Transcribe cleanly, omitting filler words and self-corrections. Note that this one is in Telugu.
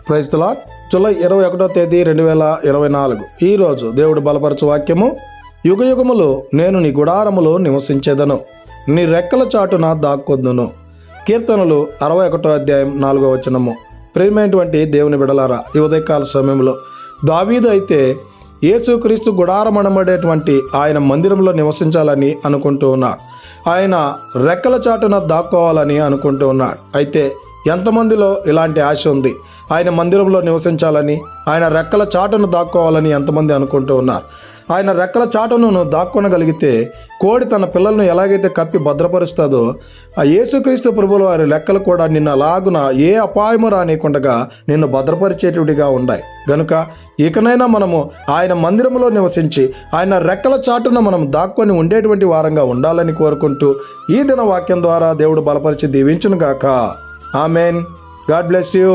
Praise the lord. జూలై 21వ తేదీ 2024. ఈరోజు దేవుడు బలపరచు వాక్యము, యుగయుగములు నేను నీ గుడారములో నివసించేదను, నీ రెక్కల చాటున దాక్కొందును. కీర్తనలు 61వ అధ్యాయం 4వ వచనము. ప్రియమైనటువంటి దేవుని బిడలారా, ఈ ఉదయకాల సమయంలో దావీదు అయితే యేసుక్రీస్తు గుడారమనబడేటువంటి ఆయన మందిరంలో నివసించాలని అనుకుంటూ ఉన్నాడు. ఆయన రెక్కల చాటున దాక్కోవాలని అనుకుంటూ ఉన్నాడు. అయితే ఎంతమందిలో ఇలాంటి ఆశ ఉంది? ఆయన మందిరంలో నివసించాలని, ఆయన రెక్కల చాటును దాక్కోవాలని ఎంతమంది అనుకుంటూ ఉన్నారు? ఆయన రెక్కల చాటును దాక్కొనగలిగితే కోడి తన పిల్లలను ఎలాగైతే కప్పి భద్రపరుస్తుందో, ఆ యేసుక్రీస్తు ప్రభువుల వారి రెక్కలు కూడా నిన్ను అలాగున ఏ అపాయము రానియకుండా నిన్ను భద్రపరిచేటివిగా ఉన్నాయి. గనుక ఇకనైనా మనము ఆయన మందిరంలో నివసించి ఆయన రెక్కల చాటున మనం దాక్కొని ఉండేటువంటి వారంగా ఉండాలని కోరుకుంటూ ఈ దిన వాక్యం ద్వారా దేవుడు బలపరిచి దీవించును గాక. ఆమెన్. God bless you.